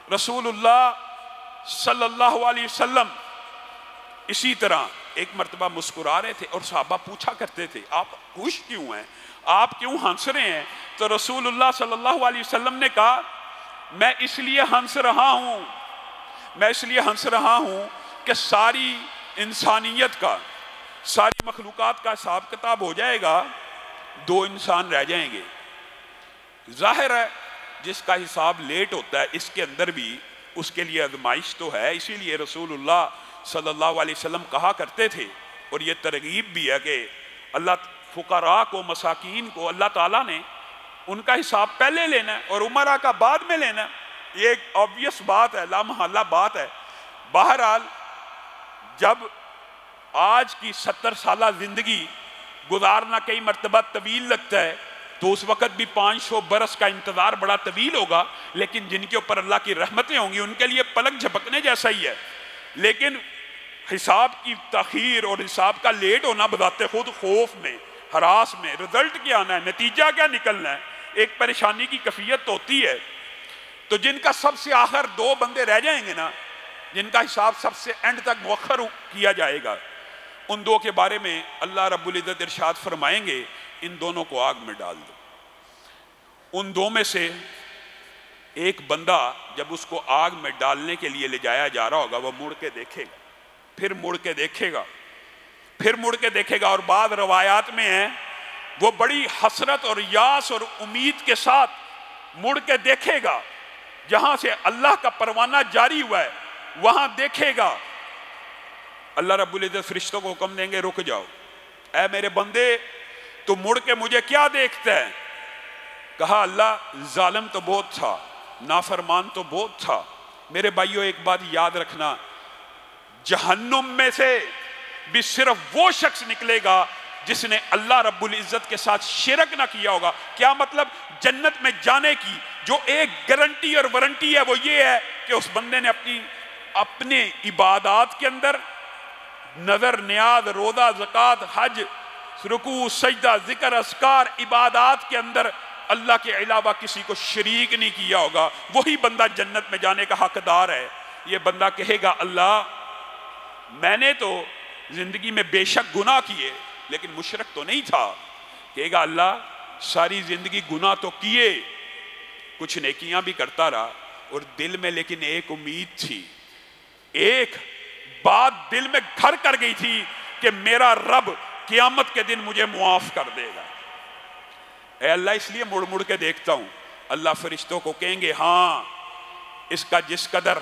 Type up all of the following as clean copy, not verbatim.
رسول اللہ صلی اللہ علیہ وسلم اسی طرح ایک مرتبہ مسکرا رہے تھے اور صحابہ پوچھا کرتے تھے آپ خوش کیوں ہیں، آپ کیوں ہنس رہے ہیں؟ تو رسول اللہ صلی اللہ علیہ وسلم نے کہا میں اس لیے ہنس رہا ہوں کہ ساری انسانیت کا، ساری مخلوقات کا حساب کتاب ہو جائے گا، 2 انسان رہ جائیں گے۔ ظاہر ہے جس کا حساب لیٹ ہوتا ہے اس کے اندر بھی اس کے لیے آزمائش تو ہے، اسی لیے رسول اللہ صلی اللہ علیہ وسلم کہا کرتے تھے، اور یہ ترغیب بھی ہے کہ اللہ فقراء کو، مساکین کو اللہ تعالیٰ نے ان کا حساب پہلے لینا ہے اور عمرہ کا بعد میں لینا ہے۔ یہ ایک obvious بات ہے، لا محالہ بات ہے۔ بہرحال جب آج کی 70 سالہ زندگی گزارنا کئی مرتبہ طویل لگتا ہے تو اس وقت بھی 500 برس کا انتظار بڑا طویل ہوگا، لیکن جن کے اوپر اللہ کی رحمتیں ہوں گی ان کے لیے پلک جھپکنے جیسا ہی ہے۔ لیکن حساب کی تاخیر اور حساب کا لیٹ ہونا بذات خود خوف میں، ہراس میں، رزلٹ کیا آنا ہے، نتیجہ کیا نکلنا ہے، ایک پریشانی کی کیفیت ہوتی ہے۔ تو جن کا سب سے آخر 2 بندے رہ جائیں گے نا، جن کا حساب سب سے اینڈ تک مؤخر کیا جائے گا، ان 2 کے بارے میں اللہ رب العزت ارشاد فرمائیں گے ان دونوں کو آگ میں ڈال دو۔ ان 2 میں سے ایک بندہ جب اس کو آگ میں ڈالنے کے لیے لے جایا جا رہا ہوگا وہ مڑ کے دیکھے گا، پھر مڑ کے دیکھے گا، پھر مڑ کے دیکھے گا، اور بعض روایات میں ہے وہ بڑی حسرت اور یاس اور امید کے ساتھ مڑ کے دیکھے گا، جہاں سے اللہ کا پروانہ جاری ہوا ہے وہاں دیکھے گا۔ اللہ رب العزت فرشتوں کو حکم دیں گے رک جاؤ، اے میرے بندے تو مڑ کے مجھے کیا دیکھتا ہے؟ کہا اللہ ظالم تو بہت تھا، نافرمان تو بہت تھا۔ میرے بھائیو ایک بات یاد رکھنا، جہنم میں سے بھی صرف وہ شخص نکلے گا جس نے اللہ رب العزت کے ساتھ شرک نہ کیا ہوگا۔ کیا مطلب؟ جنت میں جانے کی جو ایک گارنٹی اور وارنٹی ہے وہ یہ ہے کہ اس بندے نے اپنے عبادات کے اندر نظر، نیاز، روزہ، زکوٰۃ، حج، رکوع، سجدہ، ذکر، اذکار، عبادات کے اندر اللہ کے علاوہ کسی کو شریک نہیں کیا ہوگا، وہی بندہ جنت میں جانے کا حقدار ہے۔ یہ بندہ کہے گا اللہ میں نے تو زندگی میں بے شک گناہ کیے لیکن مشرک تو نہیں تھا۔ کہے گا اللہ ساری زندگی گناہ تو کیے، کچھ نیکیاں بھی کرتا رہا، اور دل میں لیکن ایک امید تھی، ایک بات دل میں گھر کر گئی تھی کہ میرا رب قیامت کے دن مجھے معاف کر دے گا۔ اے اللہ اس لیے مڑ مڑ کے دیکھتا ہوں۔ اللہ فرشتوں کو کہیں گے ہاں اس کا جس قدر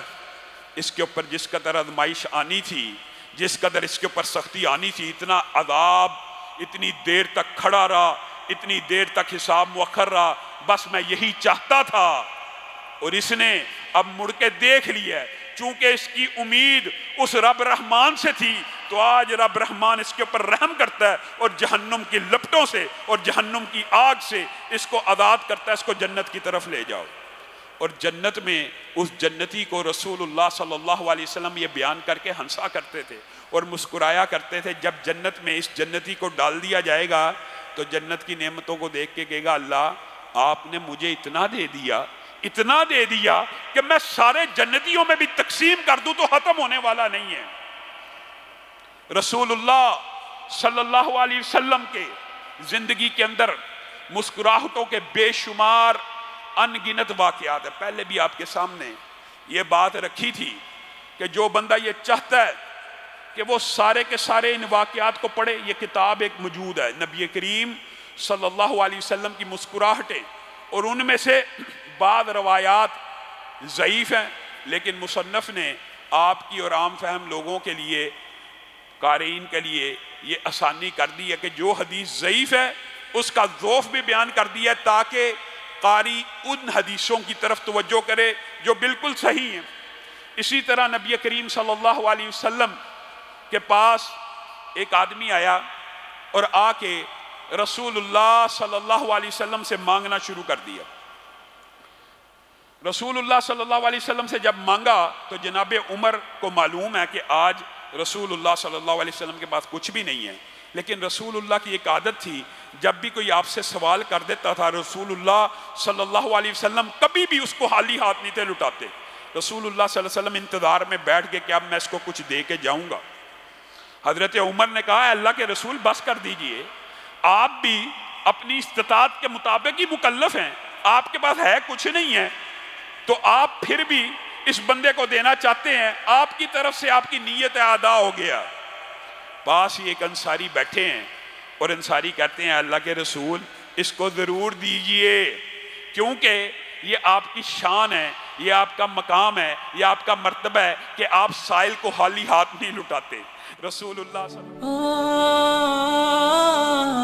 اس کے اوپر جس قدر آزمائش آنی تھی، جس قدر اس کے اوپر سختی آنی تھی، اتنا عذاب، اتنی دیر تک کھڑا رہا، اتنی دیر تک حساب مؤخر رہا، بس میں یہی چاہتا تھا، اور اس نے اب مڑ کے دیکھ لیا ہے۔ چونکہ اس کی امید اس رب رحمان سے تھی تو آج رب رحمان اس کے اوپر رحم کرتا ہے اور جہنم کی لپٹوں سے اور جہنم کی آگ سے اس کو آزاد کرتا ہے، اس کو جنت کی طرف لے جاؤ۔ اور جنت میں اس جنتی کو رسول اللہ صلی اللہ علیہ وسلم یہ بیان کر کے ہنسا کرتے تھے اور مسکرایا کرتے تھے، جب جنت میں اس جنتی کو ڈال دیا جائے گا تو جنت کی نعمتوں کو دیکھ کے کہے گا اللہ آپ نے مجھے اتنا دے دیا کہ میں سارے جنتیوں میں بھی تقسیم کر دوں تو ختم ہونے والا نہیں ہے۔ رسول اللہ صلی اللہ علیہ وسلم کے زندگی کے اندر مسکراہٹوں کے بے شمار ان گنت واقعات ہیں۔ پہلے بھی آپ کے سامنے یہ بات رکھی تھی کہ جو بندہ یہ چاہتا ہے کہ وہ سارے کے سارے ان واقعات کو پڑھے، یہ کتاب ایک موجود ہے، نبی کریم صلی اللہ علیہ وسلم کی مسکراہٹیں، اور ان میں سے بعض روایات ضعیف ہیں لیکن مصنف نے آپ کی اور عام فہم لوگوں کے لیے، قارئین کے لیے یہ آسانی کر دی ہے کہ جو حدیث ضعیف ہے اس کا ضعف بھی بیان کر دیا ہے تاکہ قاری ان حدیثوں کی طرف توجہ کرے جو بالکل صحیح ہیں۔ اسی طرح نبی کریم صلی اللہ علیہ وسلم کے پاس ایک آدمی آیا اور آ کے رسول اللہ صلی اللہ علیہ وسلم سے مانگنا شروع کر دیا۔ رسول اللہ صلی اللہ علیہ وسلم سے جب مانگا تو جناب عمر کو معلوم ہے کہ آج رسول اللہ صلی اللہ علیہ وسلم کے پاس کچھ بھی نہیں ہے، لیکن رسول اللہ کی ایک عادت تھی جب بھی کوئی آپ سے سوال کر دیتا تھا رسول اللہ صلی اللہ علیہ وسلم کبھی بھی اس کو خالی ہاتھ نہیں تھے لٹاتے، رسول اللہ صلی اللہ علیہ وسلم انتظار میں بیٹھ گئے کہ اب میں اس کو کچھ دے کے جاؤں گا۔ حضرت عمر نے کہا، اللہ کے رسول بس کر دیجئے، آپ بھی اپنی استطاعت کے مطابق ہی مکلف ہیں، آپ کے پاس ہے کچھ نہیں ہے تو آپ پھر بھی اس بندے کو دینا چاہتے ہیں، آپ کی طرف سے آپ کی نیت ادا ہو گیا۔ پاس ہی ایک انصاری بیٹھے ہیں اور انصاری کہتے ہیں، اللہ کے رسول اس کو ضرور دیجئے، کیونکہ یہ آپ کی شان ہے، یہ آپ کا مقام ہے، یہ آپ کا مرتبہ ہے کہ آپ سائل کو خالی ہاتھ نہیں لٹاتے۔ رسول اللہ صلی اللہ علیہ وسلم